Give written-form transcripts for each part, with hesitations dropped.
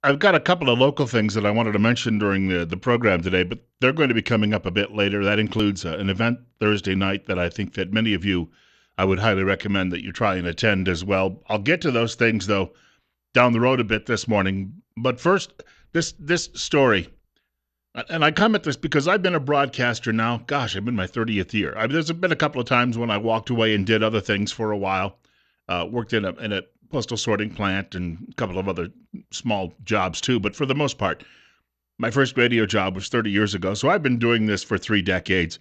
I've got a couple of local things that I wanted to mention during the program today, but they're going to be coming up a bit later. That includes an event Thursday night that I think that many of you, I would highly recommend that you try and attend as well. I'll get to those things, though, down the road a bit this morning. But first, this story, and I come at this because I've been a broadcaster now. Gosh, I'm in my 30th year. There's been a couple of times when I walked away and did other things for a while. Worked in a postal sorting plant and a couple of other small jobs too. But for the most part, my first radio job was 30 years ago. So I've been doing this for 3 decades.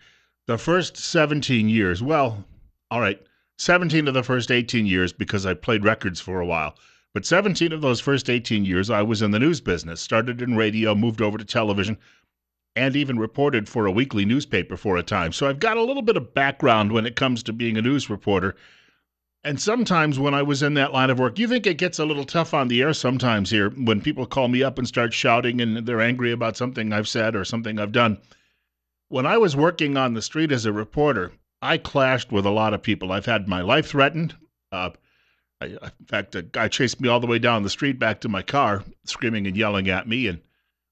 The first 17 years, well, all right, 17 of the first 18 years because I played records for a while. But 17 of those first 18 years, I was in the news business, started in radio, moved over to television, and even reported for a weekly newspaper for a time. So I've got a little bit of background when it comes to being a news reporter. And sometimes when I was in that line of work, you think it gets a little tough on the air sometimes here when people call me up and start shouting and they're angry about something I've said or something I've done. When I was working on the street as a reporter, I clashed with a lot of people. I've had my life threatened. In fact, a guy chased me all the way down the street back to my car, screaming and yelling at me. And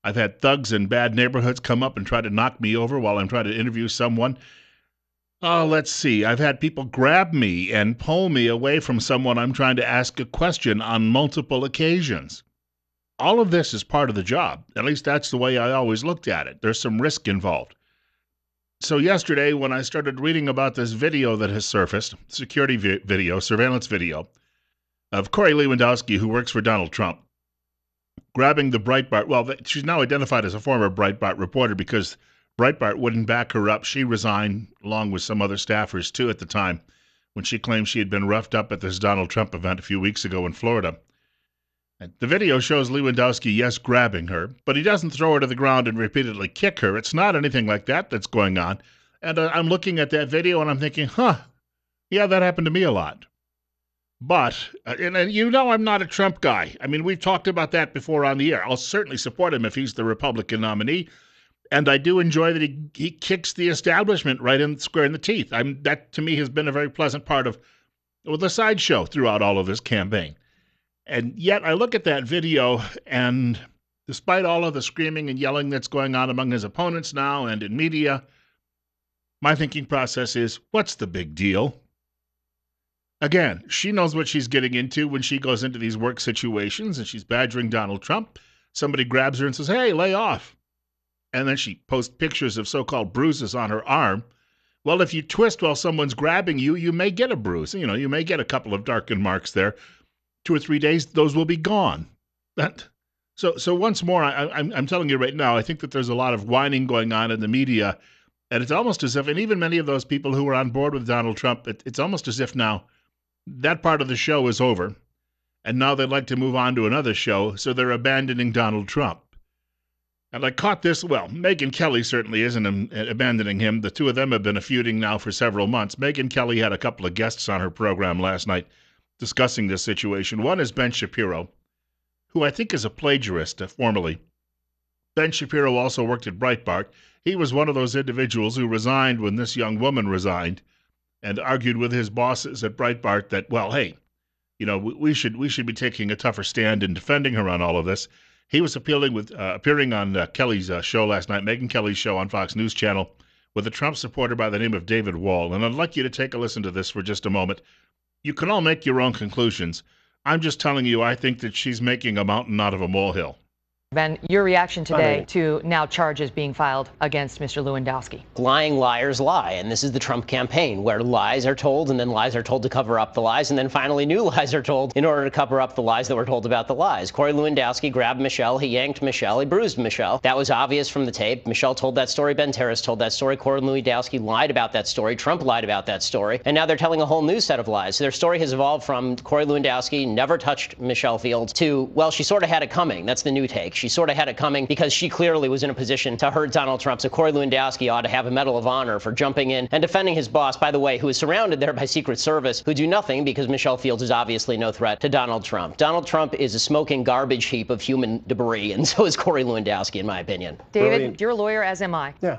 I've had thugs in bad neighborhoods come up and try to knock me over while I'm trying to interview someone. Oh, let's see. I've had people grab me and pull me away from someone I'm trying to ask a question on multiple occasions. All of this is part of the job. At least that's the way I always looked at it. There's some risk involved. So yesterday, when I started reading about this video that has surfaced, security video, surveillance video, of Corey Lewandowski, who works for Donald Trump, grabbing the Breitbart, well, she's now identified as a former Breitbart reporter because Breitbart wouldn't back her up. She resigned along with some other staffers, too, at the time when she claimed she had been roughed up at this Donald Trump event a few weeks ago in Florida. And the video shows Lewandowski, yes, grabbing her, but he doesn't throw her to the ground and repeatedly kick her. It's not anything like that that's going on. And I'm looking at that video and I'm thinking, yeah, that happened to me a lot. But, and you know I'm not a Trump guy. I mean, we've talked about that before on the air. I'll certainly support him if he's the Republican nominee. And I do enjoy that he kicks the establishment right in square in the teeth. That, to me, has been a very pleasant part of the sideshow throughout all of this campaign. And yet I look at that video, and despite all of the screaming and yelling that's going on among his opponents now and in media, my thinking process is, what's the big deal? Again, she knows what she's getting into when she goes into these work situations and she's badgering Donald Trump. Somebody grabs her and says, hey, lay off. And then she posts pictures of so-called bruises on her arm. Well, if you twist while someone's grabbing you, you may get a bruise. You know, you may get a couple of darkened marks there. 2 or 3 days, those will be gone. So once more, I'm telling you right now, I think that there's a lot of whining going on in the media. And it's almost as if, and even many of those people who are on board with Donald Trump, it's almost as if now that part of the show is over. And now they'd like to move on to another show, so they're abandoning Donald Trump. And I caught this, well, Megyn Kelly certainly isn't abandoning him. The two of them have been feuding now for several months. Megyn Kelly had a couple of guests on her program last night discussing this situation. One is Ben Shapiro, who I think is a plagiarist formerly. Ben Shapiro also worked at Breitbart. He was one of those individuals who resigned when this young woman resigned and argued with his bosses at Breitbart that, well, hey, you know, we should be taking a tougher stand in defending her on all of this. He was appearing on Kelly's show last night, Megyn Kelly's show on Fox News Channel, with a Trump supporter by the name of David Wall. And I'd like you to take a listen to this for just a moment. You can all make your own conclusions. I'm just telling you, I think that she's making a mountain out of a molehill. Ben, your reaction today to now charges being filed against Mr. Lewandowski? Lying liars lie, and this is the Trump campaign, where lies are told, and then lies are told to cover up the lies, and then finally new lies are told in order to cover up the lies that were told about the lies. Corey Lewandowski grabbed Michelle, he yanked Michelle, he bruised Michelle. That was obvious from the tape. Michelle told that story, Ben Terrace told that story, Corey Lewandowski lied about that story, Trump lied about that story, and now they're telling a whole new set of lies. So their story has evolved from Corey Lewandowski never touched Michelle Fields to, well, she sort of had it coming. That's the new take. She sort of had it coming because she clearly was in a position to hurt Donald Trump. So Corey Lewandowski ought to have a Medal of Honor for jumping in and defending his boss, by the way, who is surrounded there by Secret Service, who do nothing because Michelle Fields is obviously no threat to Donald Trump. Donald Trump is a smoking garbage heap of human debris, and so is Corey Lewandowski, in my opinion. David, Brilliant. you're a lawyer, as am I. Yeah.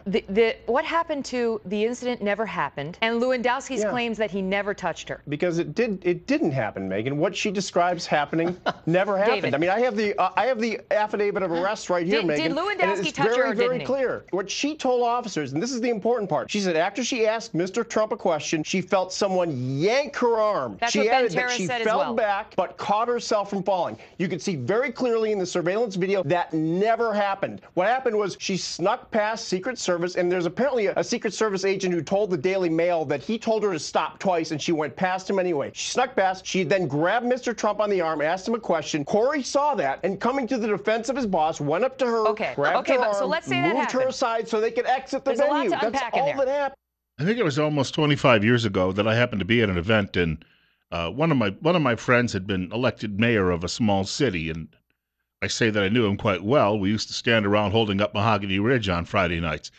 What happened to the incident never happened, and Lewandowski's claims that he never touched her? Because it didn't happen, Megan. What she describes happening never happened. David. I mean, I have the affidavit of arrest right here, Megan. Did Lewandowski and it's touch her or very didn't he? clear. What she told officers, and this is the important part, she said after she asked Mr. Trump a question, she felt someone yank her arm. That's she what Ben added that Terra she said as fell well. back but caught herself from falling. You can see very clearly in the surveillance video that never happened. What happened was she snuck past Secret Service, and there's apparently a Secret Service agent who told the Daily Mail that he told her to stop twice, and she went past him anyway. She snuck past. She then grabbed Mr. Trump on the arm, asked him a question. Corey saw that, and coming to the defense of his boss, went up to her, grabbed her arm, so let's say that moved her happened. aside so they could exit the There's a lot venue. to That's unpack in all there. that happened. I think it was almost 25 years ago that I happened to be at an event, and one of my friends had been elected mayor of a small city, and I say that I knew him quite well. We used to stand around holding up Mahogany Ridge on Friday nights.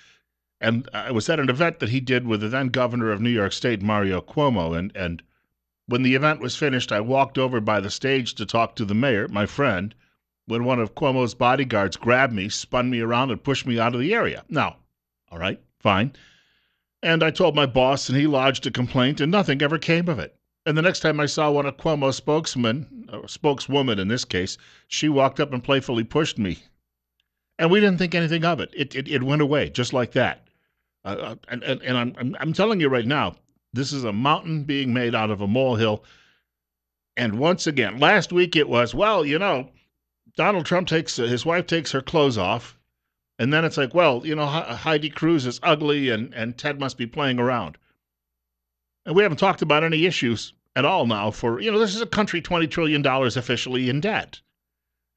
And I was at an event that he did with the then governor of New York State, Mario Cuomo, and when the event was finished, I walked over by the stage to talk to the mayor, my friend, when one of Cuomo's bodyguards grabbed me, spun me around, and pushed me out of the area. Now, all right, fine. And I told my boss, and he lodged a complaint, and nothing ever came of it. And the next time I saw one of Cuomo's spokesmen, or spokeswoman in this case, she walked up and playfully pushed me. And we didn't think anything of it. It went away just like that. And I'm telling you right now, this is a mountain being made out of a molehill. And once again, last week it was, well, you know, Donald Trump his wife takes her clothes off. And then it's like, well, you know, Heidi Cruz is ugly and Ted must be playing around. And we haven't talked about any issues at all now for, you know, this is a country $20 trillion officially in debt.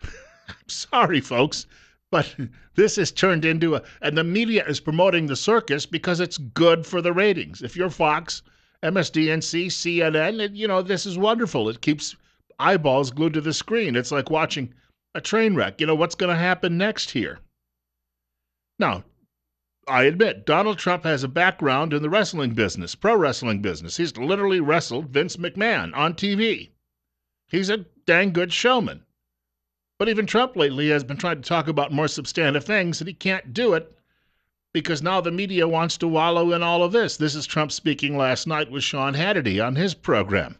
I'm sorry, folks, but this has turned into and the media is promoting the circus because it's good for the ratings. If you're Fox, MSDNC, CNN, you know, this is wonderful. It keeps eyeballs glued to the screen. It's like watching a train wreck. You know, what's going to happen next here? Now, I admit, Donald Trump has a background in the wrestling business, pro wrestling business. He's literally wrestled Vince McMahon on TV. He's a dang good showman. But even Trump lately has been trying to talk about more substantive things, and he can't do it because now the media wants to wallow in all of this. This is Trump speaking last night with Sean Hannity on his program.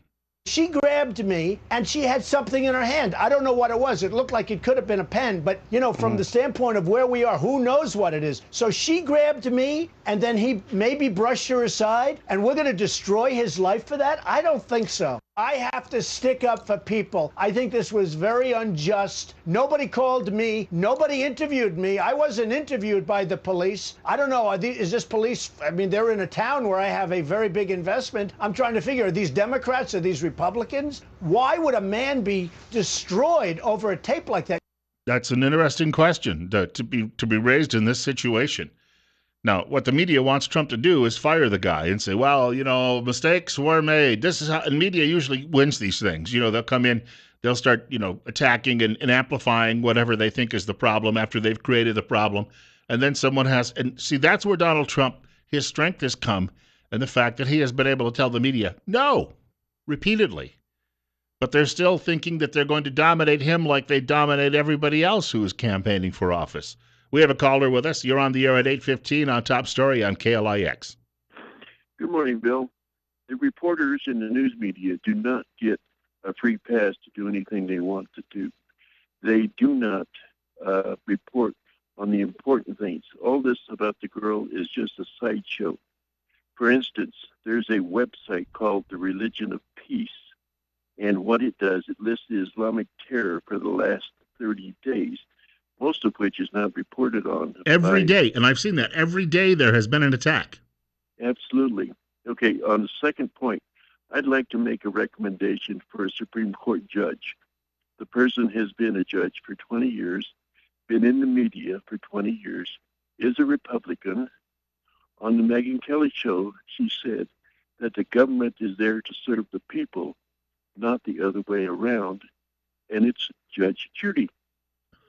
She grabbed me, and she had something in her hand. I don't know what it was. It looked like it could have been a pen, but, you know, from the standpoint of where we are, who knows what it is? So she grabbed me, and then he maybe brushed her aside, and we're going to destroy his life for that? I don't think so. I have to stick up for people. I think this was very unjust. Nobody called me. Nobody interviewed me. I wasn't interviewed by the police. I don't know. Is this police? I mean, they're in a town where I have a very big investment. I'm trying to figure, are these Democrats? Are these Republicans? Why would a man be destroyed over a tape like that? That's an interesting question to be raised in this situation. Now, what the media wants Trump to do is fire the guy and say, well, you know, mistakes were made. This is how, and media usually wins these things. You know, they'll come in, they'll start, you know, attacking and amplifying whatever they think is the problem after they've created the problem. And then someone has, and see, that's where Donald Trump, his strength has come, and the fact that he has been able to tell the media, no, repeatedly. But they're still thinking that they're going to dominate him like they dominate everybody else who is campaigning for office. We have a caller with us. You're on the air at 8:15 on Top Story on KLIX. Good morning, Bill. The reporters in the news media do not get a free pass to do anything they want to do. They do not report on the important things. All this about the girl is just a sideshow. For instance, there's a website called The Religion of Peace, and what it does, it lists the Islamic terror for the last 30 days. Most of which is not reported on. Every day, and I've seen that. Every day there has been an attack. Absolutely. Okay, on the second point, I'd like to make a recommendation for a Supreme Court judge. The person has been a judge for 20 years, been in the media for 20 years, is a Republican. On the Megyn Kelly show, she said that the government is there to serve the people, not the other way around, and it's Judge Judy.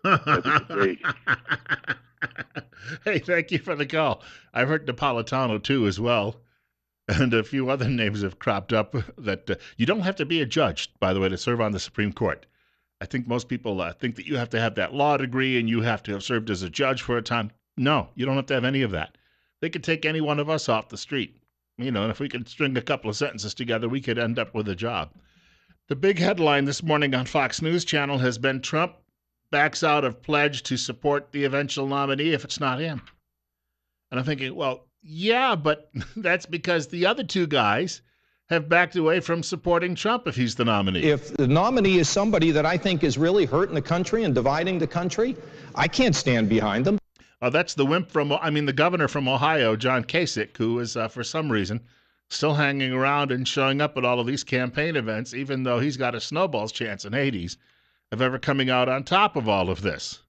Have a good day. Hey, thank you for the call. I've heard Napolitano too as well. And a few other names have cropped up that you don't have to be a judge, by the way, to serve on the Supreme Court. I think most people think that you have to have that law degree and you have to have served as a judge for a time. No, you don't have to have any of that. They could take any one of us off the street. And if we could string a couple of sentences together, we could end up with a job. The big headline this morning on Fox News Channel has been Trump backs out of pledge to support the eventual nominee if it's not him. And I'm thinking, well, yeah, but that's because the other two guys have backed away from supporting Trump if he's the nominee. If the nominee is somebody that I think is really hurting the country and dividing the country, I can't stand behind them. That's the governor from Ohio, John Kasich, who is, for some reason, still hanging around and showing up at all of these campaign events, even though he's got a snowball's chance in Hades of ever coming out on top of all of this.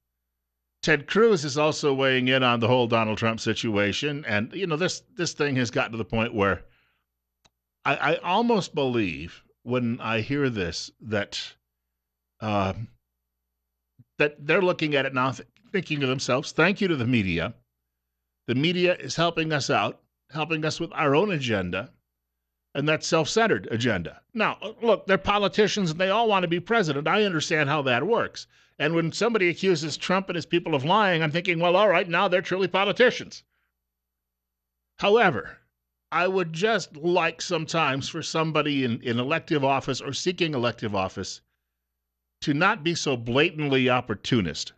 Ted Cruz is also weighing in on the whole Donald Trump situation. And, this thing has gotten to the point where I almost believe when I hear this that they're looking at it now thinking to themselves, thank you to the media. The media is helping us out, helping us with our own agenda, and that self-centered agenda. Now, look, they're politicians and they all want to be president. I understand how that works. And when somebody accuses Trump and his people of lying, I'm thinking, well, all right, now they're truly politicians. However, I would just like sometimes for somebody in elective office or seeking elective office to not be so blatantly opportunist.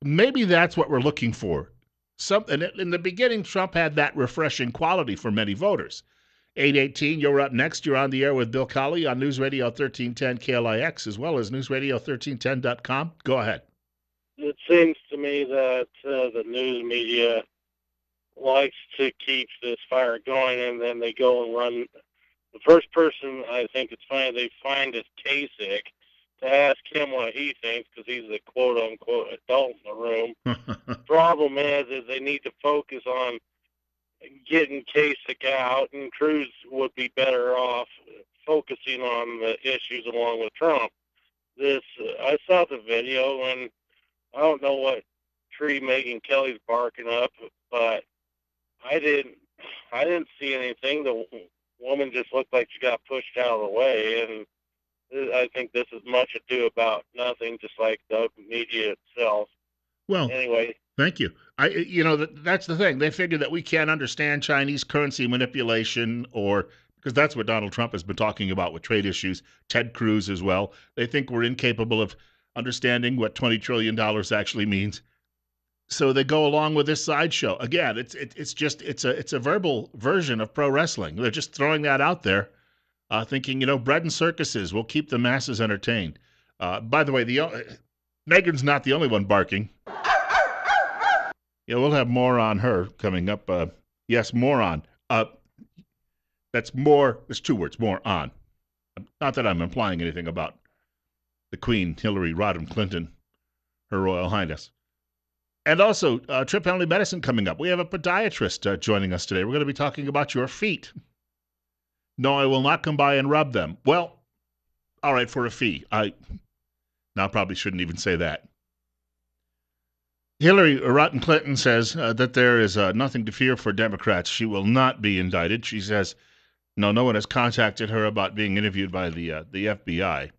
Maybe that's what we're looking for. In the beginning, Trump had that refreshing quality for many voters. 818, you're up next. You're on the air with Bill Colley on News Radio 1310 KLIX, as well as newsradio1310.com. Go ahead. It seems to me that the news media likes to keep this fire going, and then they go and run. The first person I think it's funny they find is Kasich to ask him what he thinks, because he's the quote-unquote adult in the room. Problem is they need to focus on getting Kasich out, and Cruz would be better off focusing on the issues along with Trump. I saw the video, and I don't know what tree Megyn Kelly's barking up, but I didn't see anything. The woman just looked like she got pushed out of the way, and I think this is much ado about nothing, just like the media itself. Well, anyway. Thank you. That's the thing. They figure that we can't understand Chinese currency manipulation, because that's what Donald Trump has been talking about with trade issues. Ted Cruz as well. They think we're incapable of understanding what $20 trillion actually means. So they go along with this sideshow. Again, it's a verbal version of pro wrestling. They're just throwing that out there, thinking, bread and circuses will keep the masses entertained. By the way, Megan's not the only one barking. Yeah, we'll have more on her coming up. Yes, more on. That's more. It's two words, more on. Not that I'm implying anything about the Queen, Hillary Rodham Clinton, Her Royal Highness. And also, trip penalty medicine coming up. We have a podiatrist joining us today. We're going to be talking about your feet. No, I will not come by and rub them. Well, all right, for a fee. Now probably shouldn't even say that. Hillary Rodham Clinton says that there is nothing to fear for Democrats. She will not be indicted. She says, no one has contacted her about being interviewed by the FBI.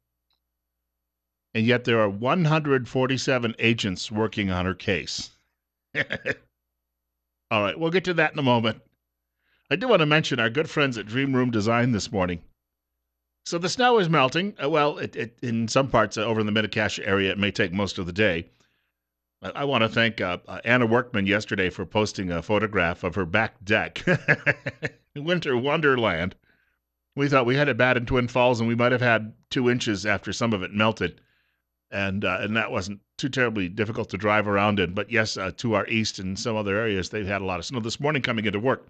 And yet there are 147 agents working on her case. All right, we'll get to that in a moment. I do want to mention our good friends at Dream Room Design this morning. So the snow is melting. Well, in some parts over in the Mid-Acacia area, it may take most of the day. I want to thank Anna Workman yesterday for posting a photograph of her back deck. Winter Wonderland. We thought we had it bad in Twin Falls, and we might have had 2 inches after some of it melted. And that wasn't too terribly difficult to drive around in. But yes, to our east and some other areas, they've had a lot of snow. This morning coming into work,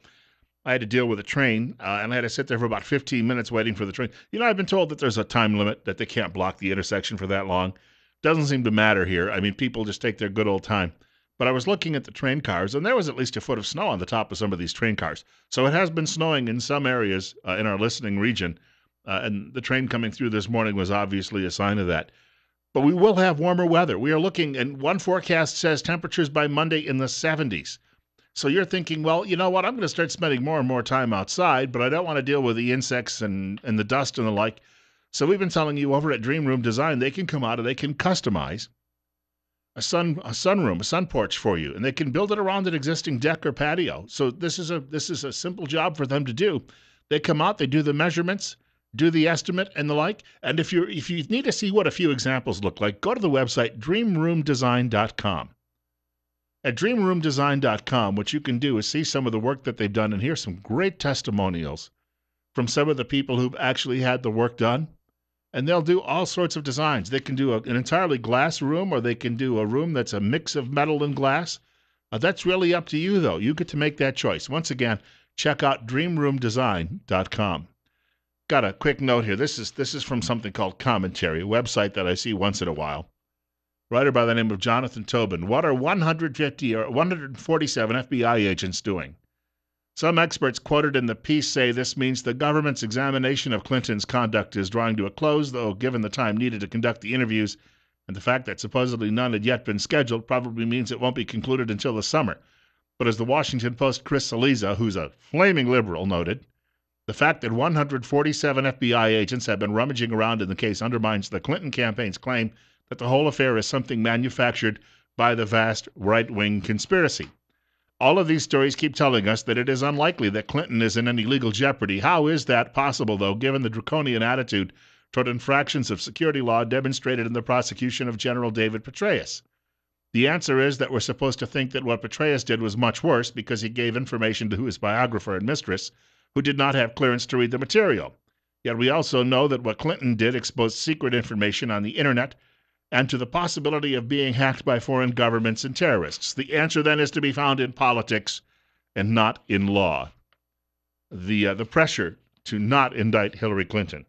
I had to deal with a train, and I had to sit there for about 15 minutes waiting for the train. I've been told that there's a time limit, that they can't block the intersection for that long. Doesn't seem to matter here. I mean, people just take their good old time. But I was looking at the train cars, and there was at least a foot of snow on the top of some of these train cars. So it has been snowing in some areas in our listening region, and the train coming through this morning was obviously a sign of that. But we will have warmer weather. We are looking, and one forecast says temperatures by Monday in the 70s. So you're thinking, well, you know what? I'm going to start spending more and more time outside, but I don't want to deal with the insects and the dust and the like. So we've been telling you over at Dream Room Design, they can come out and they can customize a sunroom, a sun porch for you, and they can build it around an existing deck or patio. So this is a simple job for them to do. They come out, they do the measurements, do the estimate and the like. And if you need to see what a few examples look like, go to the website dreamroomdesign.com. At dreamroomdesign.com, what you can do is see some of the work that they've done and hear some great testimonials from some of the people who've actually had the work done. And they'll do all sorts of designs. They can do an entirely glass room, or they can do a room that's a mix of metal and glass. That's really up to you, though. You get to make that choice. Once again, check out dreamroomdesign.com. Got a quick note here. This is from something called Commentary, a website that I see once in a while. Writer by the name of Jonathan Tobin. What are 150 or 147 FBI agents doing? Some experts quoted in the piece say this means the government's examination of Clinton's conduct is drawing to a close, though given the time needed to conduct the interviews and the fact that supposedly none had yet been scheduled probably means it won't be concluded until the summer. But as the Washington Post Chris Cillizza, who's a flaming liberal, noted, the fact that 147 FBI agents have been rummaging around in the case undermines the Clinton campaign's claim that the whole affair is something manufactured by the vast right-wing conspiracy. All of these stories keep telling us that it is unlikely that Clinton is in any legal jeopardy. How is that possible, though, given the draconian attitude toward infractions of security law demonstrated in the prosecution of General David Petraeus? The answer is that we're supposed to think that what Petraeus did was much worse because he gave information to his biographer and mistress, who did not have clearance to read the material. Yet we also know that what Clinton did exposed secret information on the internet and to the possibility of being hacked by foreign governments and terrorists. The answer then is to be found in politics and not in law. The pressure to not indict Hillary Clinton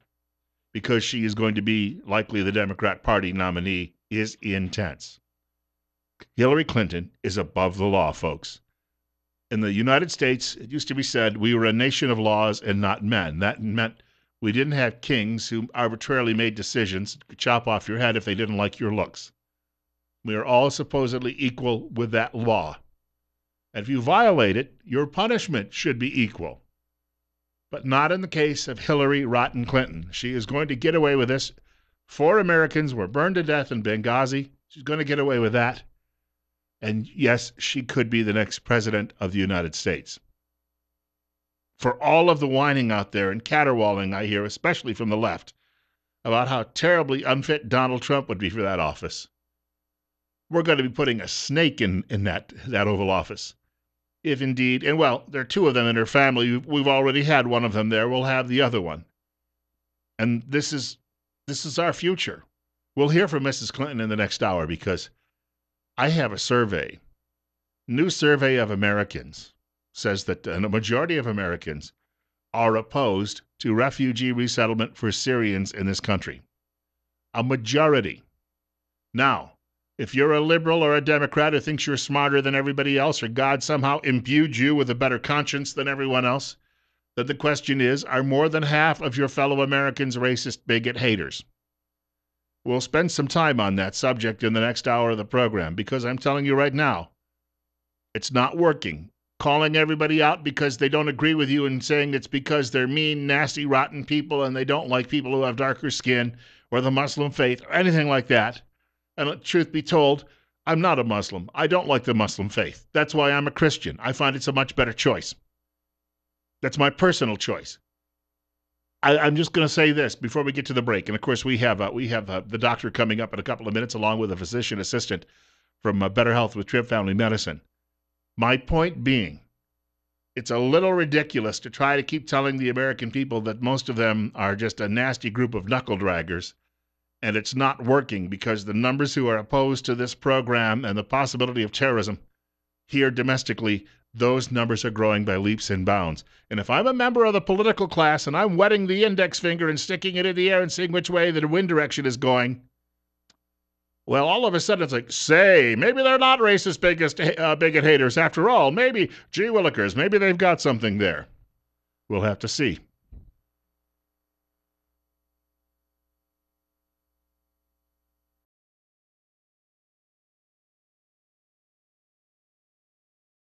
because she is going to be likely the Democrat Party nominee is intense. Hillary Clinton is above the law, folks. In the United States, it used to be said we were a nation of laws and not men. That meant we didn't have kings who arbitrarily made decisions, could chop off your head if they didn't like your looks. We are all supposedly equal with that law. And if you violate it, your punishment should be equal. But not in the case of Hillary Rotten Clinton. She is going to get away with this. 4 Americans were burned to death in Benghazi. She's going to get away with that. And yes, she could be the next president of the United States. For all of the whining out there and caterwauling I hear, especially from the left, about how terribly unfit Donald Trump would be for that office, we're going to be putting a snake in that Oval Office. If indeed, and well, there are 2 of them in her family. We've already had one of them there. We'll have the other one. And this is our future. We'll hear from Mrs. Clinton in the next hour because I have a survey, new survey of Americans, says that a majority of Americans are opposed to refugee resettlement for Syrians in this country. A majority. Now, if you're a liberal or a Democrat who thinks you're smarter than everybody else, or God somehow imbued you with a better conscience than everyone else, then the question is, are more than half of your fellow Americans racist, bigot, haters? We'll spend some time on that subject in the next hour of the program, because I'm telling you right now, it's not working. Calling everybody out because they don't agree with you and saying it's because they're mean, nasty, rotten people and they don't like people who have darker skin or the Muslim faith or anything like that. And truth be told, I'm not a Muslim. I don't like the Muslim faith. That's why I'm a Christian. I find it's a much better choice. That's my personal choice. I'm just going to say this before we get to the break. And of course, we have the doctor coming up in a couple of minutes, along with a physician assistant from Better Health with Tripp Family Medicine. My point being, it's a little ridiculous to try to keep telling the American people that most of them are just a nasty group of knuckle draggers, and it's not working because the numbers who are opposed to this program and the possibility of terrorism here domestically, those numbers are growing by leaps and bounds. And if I'm a member of the political class and I'm wetting the index finger and sticking it in the air and seeing which way the wind direction is going, well, all of a sudden it's like, say, maybe they're not racist, bigot haters after all. Maybe, gee willikers, maybe they've got something there. We'll have to see.